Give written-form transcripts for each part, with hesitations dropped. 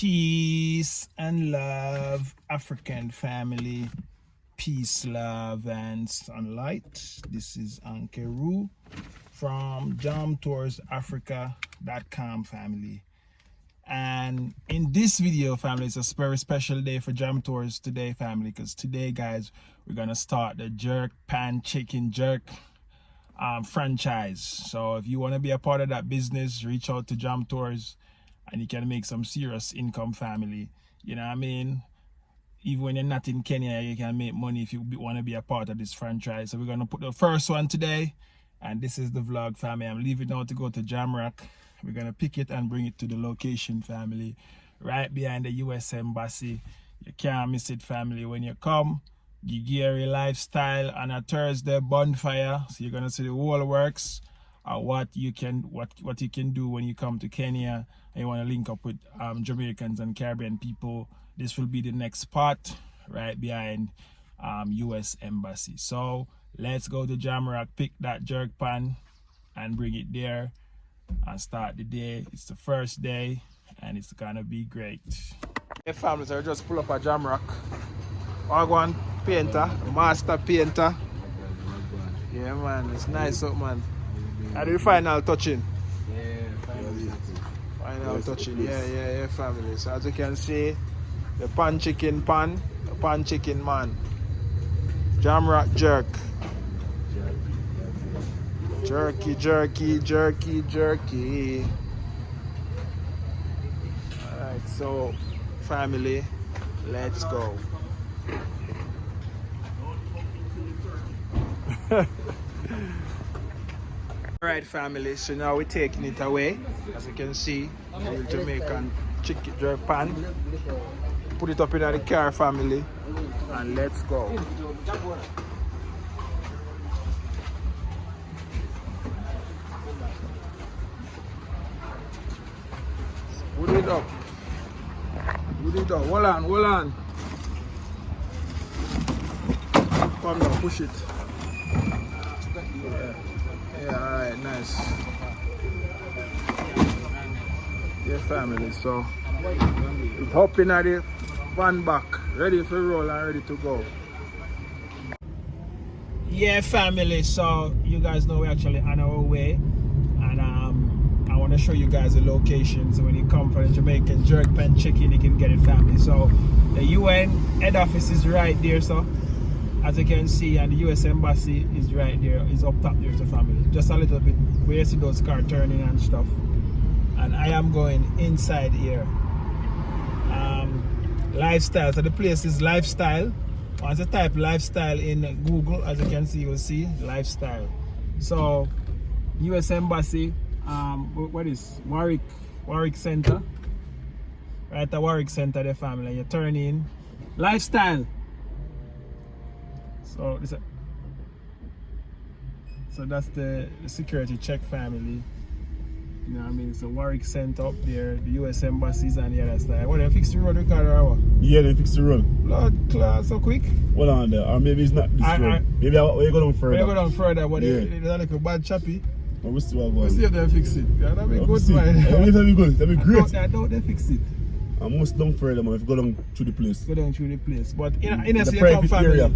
Peace and love, African family. Peace, love, and sunlight. This is Ankeru from jamtoursafrica.com family. And in this video, family, it's a very special day for Jam Tours today, family, because today, guys, we're gonna start the jerk pan chicken jerk franchise. So if you want to be a part of that business, reach out to Jam Tours and you can make some serious income, family. You know what I mean? Even when you're not in Kenya, you can make money if you want to be a part of this franchise. So we're gonna put the first one today, and this is the vlog, family. I'm leaving now to go to Jamrock. We're gonna pick it and bring it to the location, family, right behind the US Embassy. You can't miss it, family. When you come, Gigeri lifestyle on a Thursday bonfire. So you're gonna see the whole works, what you can do when you come to Kenya and you want to link up with Jamaicans and Caribbean people. This will be the next spot right behind US Embassy. So let's go to Jamrock, pick that jerk pan and bring it there and start the day. It's the first day and it's gonna be great. Hey family, so I just pull up a Jamrock. Wagwan painter, master painter. Yeah man, it's nice up man. I do the final touching. Final touching, yeah family. So as you can see, the pan, the pan chicken man. Jamrock jerk. Jerky. Alright, so family, let's go. Alright family, so now we're taking it away. As you can see, the Jamaican chicken jerk pan. Put it up in the car, family, and let's go. Put it up. Hold on. Come now, push it. Yeah, alright, nice. Yeah, family, so it's hopping at the van back, ready for roll and ready to go. Yeah, family, so you guys know we're actually on our way, and I want to show you guys the location. So when you come for the Jamaican jerk pan chicken, you can get it, family. So the UN head office is right there, so as you can see, and the US Embassy is right there, is up top there, so family. Just a little bit where you see those cars turning and stuff. And I am going inside here. Lifestyle, so the place is lifestyle. Once you type lifestyle in Google, as you can see, you'll see lifestyle. So US Embassy, what is Warwick Center, right at Warwick Center, the family. You turn in lifestyle. So that's the security check, family. You know what I mean? So Warwick Center up there, the US Embassies on the other side. What, they fix the road with car or what? Yeah, they fix the road. Lord, class, so quick? Hold on there, or maybe it's not this road. Maybe you go down further. You go down further, but it's like a bad chappy. But we still We'll see if they fix it. Yeah, that'll be good, man. That'll be good, that'll be great. I doubt they fix it. I must down further, man, if you go down through the place. Go down through the place. But in a private family. area.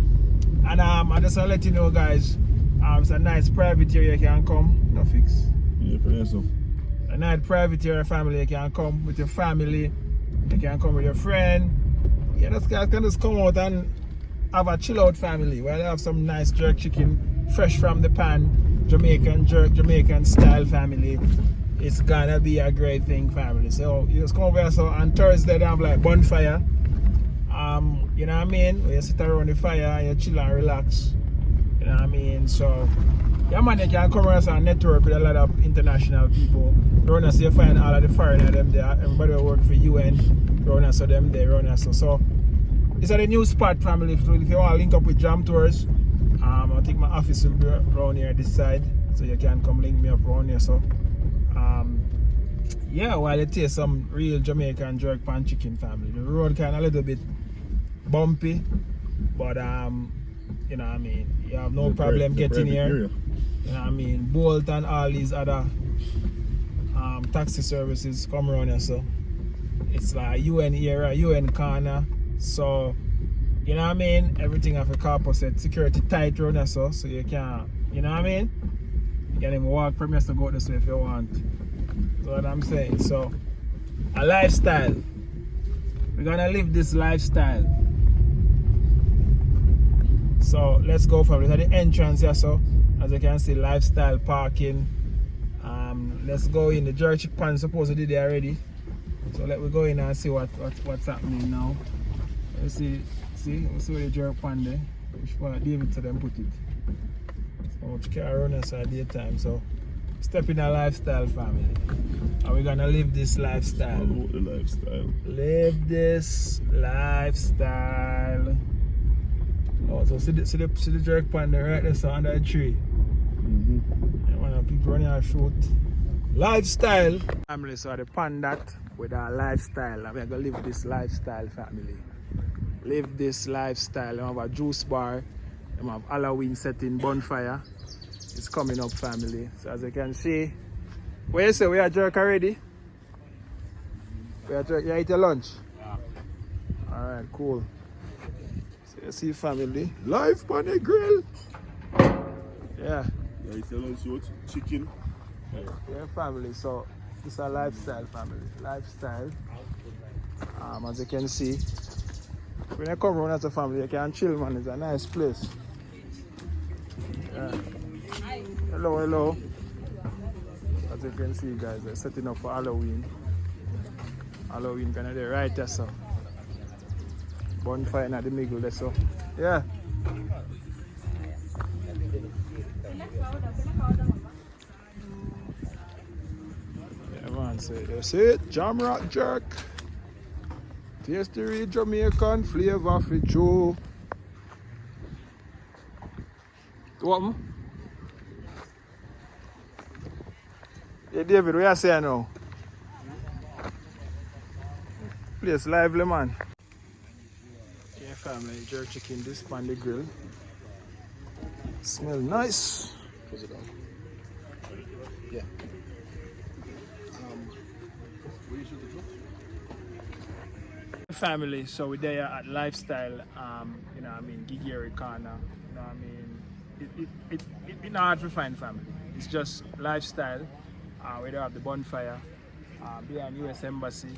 And I just want to let you know, guys, it's a nice private area you can come. No fix. Yeah, for yourself. A nice private area family, you can come with your family, you can come with your friend. Yeah, that's guys can just come out and have a chill out family where they have some nice jerk chicken fresh from the pan, Jamaican jerk, Jamaican style, family. It's gonna be a great thing, family. So you just come over here. So on Thursday they have like bonfire. You know what I mean? Where you sit around the fire and you chill and relax. You know what I mean? So yeah man, you can come around and network with a lot of international people. Around us you find all of the foreigners them there. Everybody who work for UN, around us, so them there, around us. So it's a new spot, family. If you want to link up with Jam Tours, I think my office will be around here this side. So you can come link me up around here. So yeah, while you taste some real Jamaican jerk pan chicken, family. The road kind of a little bit bumpy, but you know what I mean, you have no problem getting here. You know what I mean, Bolt and all these other taxi services come around here, so It's like UN era, UN corner. So, you know what I mean? Everything have a corpus set, security tight around us, so you can't, you know what I mean? You can even walk from here to go this way if you want. That's what I'm saying. So, a lifestyle. We're gonna live this lifestyle. So, let's go from at the entrance here, so as you can see, lifestyle parking. Let's go in. The jerk pan supposedly there already. So let me go in and see what's happening now. Let's see where the jerk pan there. Which part David to them put it. So much car run us at daytime. So step in a lifestyle, family. And we're gonna live this lifestyle. About the lifestyle. Live this lifestyle. Oh, so see the jerk pan there right there, so under a tree. People running and shoot. Lifestyle. Family, so the pan that with our lifestyle. And we're gonna live this lifestyle, family. Live this lifestyle. We have a juice bar. We have Halloween setting bonfire. It's coming up, family. So as you can see, where you say we are jerk already? We are jerk. You eat your lunch? Yeah. Alright, cool. So you see, family. Live on the grill. Yeah. Yeah, it's a lunch with chicken. Yeah, family. So it's a lifestyle, family. Lifestyle. As you can see, when you come around as a family, you can chill, man. It's a nice place. Yeah. Hello. As you can see, guys, we're setting up for Halloween. Halloween kind of there, right there, so. Bonfire in the middle there, so. Yeah. So that's it, Jamrock jerk. Tasty real Jamaican flavor for Joe. What? Hey David, what you say now? Place lively, man. Okay, family, jerk chicken this on the grill. Smell nice. Close it down. Yeah. Family, so we're there at Lifestyle, you know what I mean, Gigiri Corner, you know what I mean, it's not hard to find, family. It's just Lifestyle. We don't have the bonfire behind US Embassy,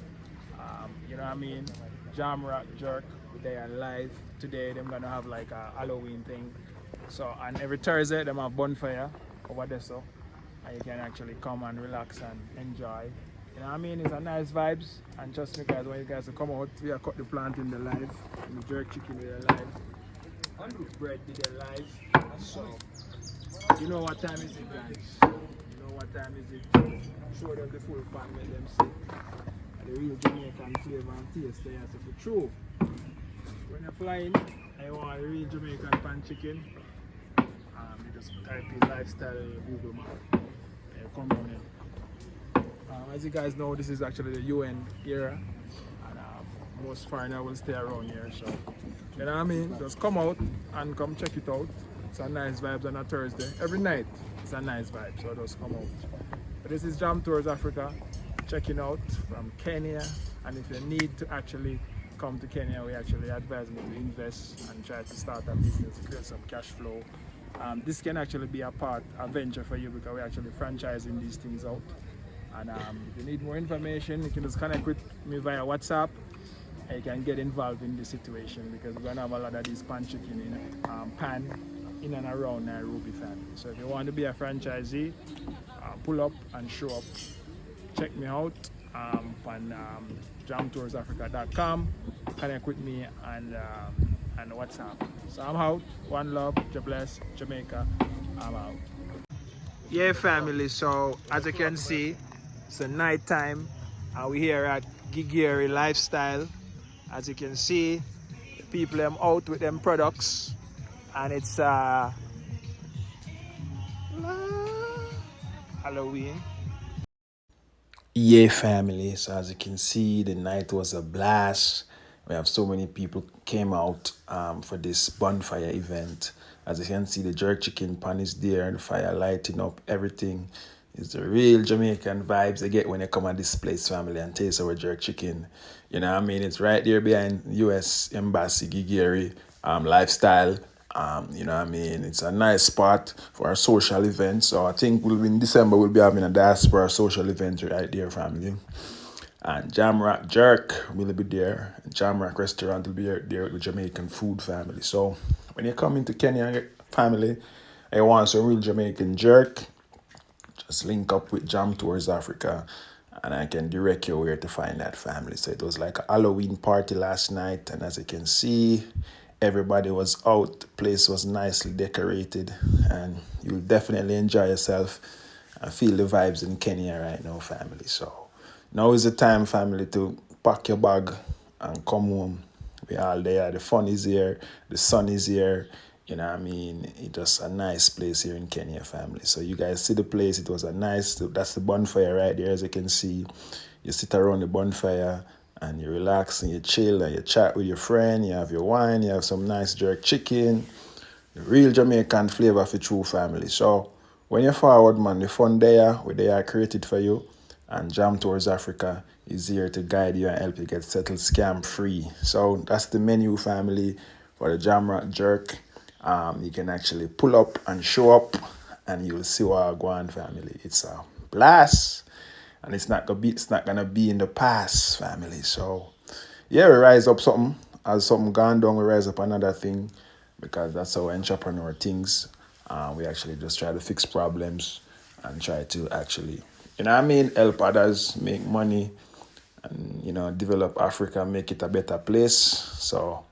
you know what I mean, Jamrock jerk, we're there live. Today they're gonna have like a Halloween thing, so, and every Thursday they have bonfire over there, so, and you can actually come and relax and enjoy. You know what I mean? It's a nice vibes, and trust me guys, when you guys will come out, we have cut the plant in the live, and the jerk chicken with the live, and the bread with the live. So, you know what time is it, guys? You know what time is it? Show them the full pan, let them see the real Jamaican flavor and taste there. So for true, when you're flying, I want a real Jamaican pan chicken. You just type in Lifestyle Google map, and you come down here. As you guys know, this is actually the UN era, and most foreigners will stay around here, so you know what I mean, just come out and come check it out. It's a nice vibes on a Thursday. Every night it's a nice vibe, so just come out. But this is Jam Tours Africa, checking out from Kenya, and if you need to actually come to Kenya, we actually advise you to invest and try to start a business, create some cash flow. This can actually be a venture for you, because we're actually franchising these things out. And if you need more information, you can just connect with me via WhatsApp, and you can get involved in this situation, because we're gonna have a lot of these pan chicken in and around Nairobi, family. So if you want to be a franchisee, pull up and show up. Check me out on jamtoursafrica.com. Connect with me and WhatsApp. So I'm out. One love. God bless. Jamaica. I'm out. Yeah, family. So as you can see, it's a night time, and we're here at Gigiri Lifestyle. As you can see, the people are out with them products, and it's Halloween. Yeah, family. So as you can see, the night was a blast. We have so many people came out for this bonfire event. As you can see, the jerk chicken pan is there, and the fire lighting up everything. It's the real Jamaican vibes they get when they come at this place, family, and taste our jerk chicken. You know what I mean? It's right there behind US Embassy, Gigiri, lifestyle. You know what I mean? It's a nice spot for a social event. So I think in December we'll be having a diaspora social event right there, family. And Jamrock Jerk will be there. Jamrock Restaurant will be there with Jamaican food, family. So when you come into Kenya, family, I want some real Jamaican jerk. Just link up with Jam Tours Africa and I can direct you where to find that, family. So it was like a Halloween party last night, and as you can see, everybody was out. The place was nicely decorated, and you'll definitely enjoy yourself and feel the vibes in Kenya right now, family. So now is the time, family, to pack your bag and come home. We all there. The fun is here. The sun is here. You know what I mean? It's just a nice place here in Kenya, family. So you guys see the place. It was a nice, that's the bonfire right there, as you can see. You sit around the bonfire and you relax and you chill and you chat with your friend. You have your wine. You have some nice jerk chicken. The real Jamaican flavor for true, family. So when you're forward, man, the fun there, where they are created for you. And Jam Tours Africa is here to guide you and help you get settled scam free. So that's the menu, family, for the Jamrock Jerk. You can actually pull up and show up, and you'll see what I go on, family. It's a blast, and it's not gonna be in the past, family. So yeah, we rise up something. As something gone down, we rise up another thing, because that's how entrepreneur things. We actually just try to fix problems and try to actually, you know what I mean, help others make money and, you know, develop Africa, make it a better place. So,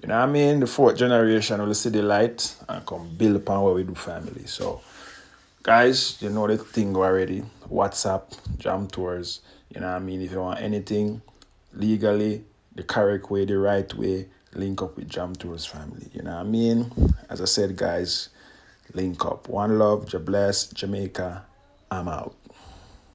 you know what I mean, the fourth generation will see the light and come build upon what we do, family. So, guys, you know the thing already. WhatsApp, Jam Tours, you know what I mean, if you want anything legally, the correct way, the right way, link up with Jam Tours, family. You know what I mean? As I said, guys, link up. One love, God bless, Jamaica. I'm out.